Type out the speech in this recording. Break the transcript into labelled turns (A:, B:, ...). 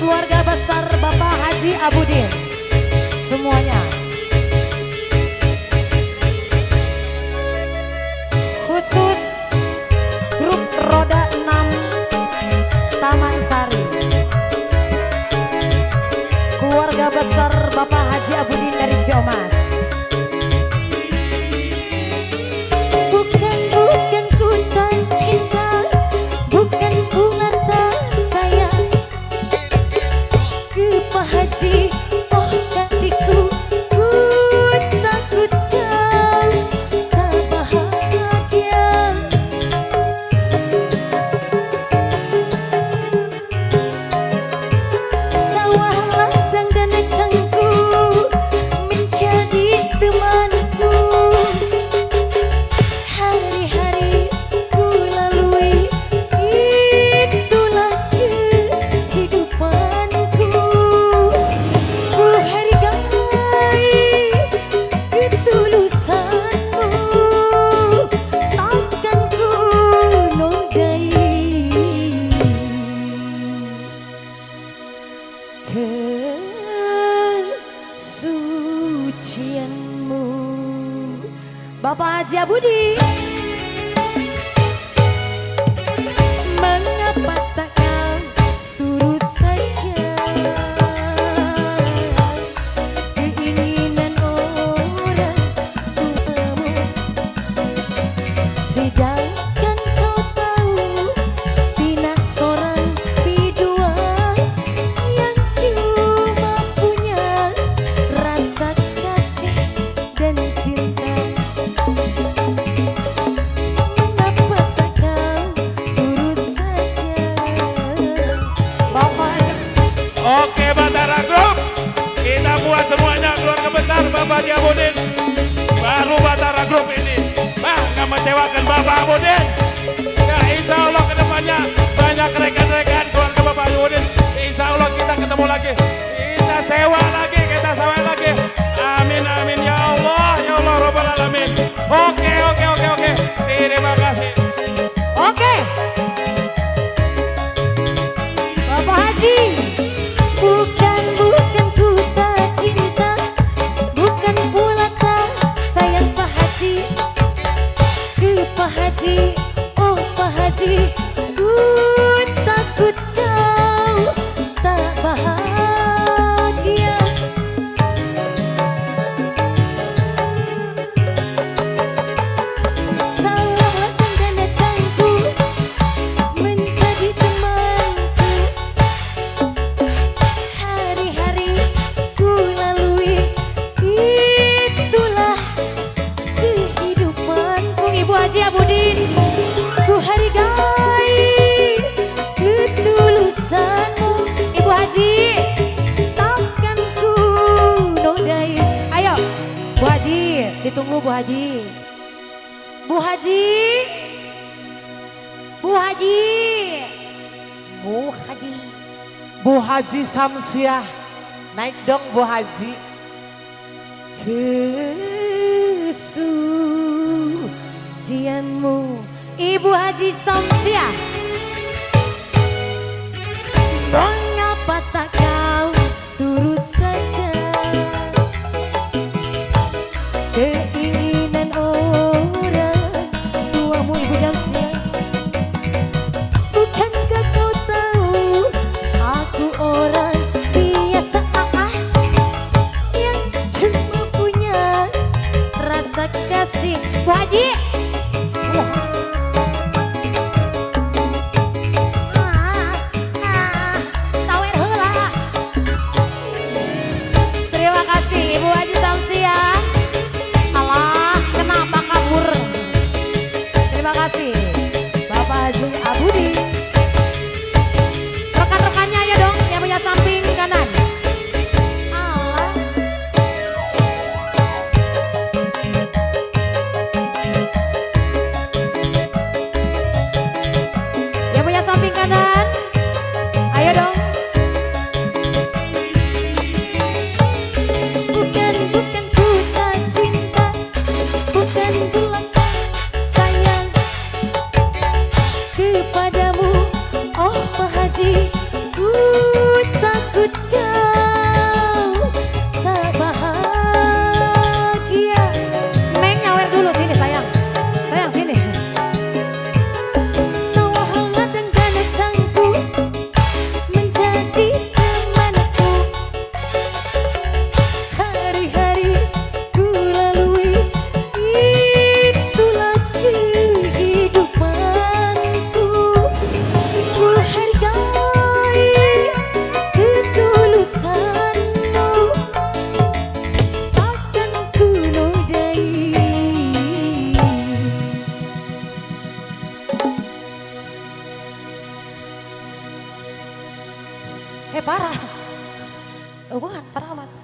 A: keluarga besar Bapak Haji Abudin semuanya. Khusus grup Roda 6 Taman Sari, keluarga besar Bapak Haji Abudin dari Ciamas.
B: Bukan ku tak cinta, bukan ku tak sayang ke Pak Haji, oh kasihku, ku takut kau tak bahagia. Sawah ladang dan cangku menjadi temanku. Hari-hari ku lalui, itulah kehidupanku. Ku hargai ketulusanmu, takkan ku nodai kesucianmu.
A: Bapak Haji Abudin.
B: Mengapa tak kau turut saja keinginan orang tuamu, sedangkan kau tahu Tina seorang bidua yang cuma punya rasa kasih dan cinta. Mengapa tak kau turut saja?
A: Bapak Haji.
C: Oke Batara Group, kita buat semuanya keluarga besar Bapak Haji Abudin. Baru Batara Group ini, nggak mengecewakan Bapak Abudin. Ya insya Allah kedepannya banyak rekan-rekan keluarga Bapak Haji Abudin. Insya Allah kita ketemu lagi, kita sewa lagi, Amin amin ya Allah Rabbal Alamin. Oke. Terima kasih.
A: Oke. Bapak Haji.
B: Bukan ku tak cinta, bukan pula tak sayang Pak Haji ke Pak Haji, oh Pak Haji, ku takut kau tak bahagia. Salah dan cangku menjadi temanku. Hari-hari ku lalui, itulah kehidupanku.
A: Ibu Haji Abudin.
B: Ku hargai ketulusanmu,
A: Ibu Haji.
B: takkan ku nodai.
A: Ayo Bu Haji, ditunggu Bu Haji. Bu Haji. Bu Haji. Bu Haji.
D: Bu Haji Samsiah, naik dong Bu Haji.
B: Kesucianmu,
A: Ibu Haji Samsiah.
B: mengapa tak kau turut saja keinginan orang tuamu, Ibu Damsia? Bukankah kau tahu aku orang biasa yang cuma punya rasa kasih?
A: Bu Haji. Parah. Bukan, parah amat.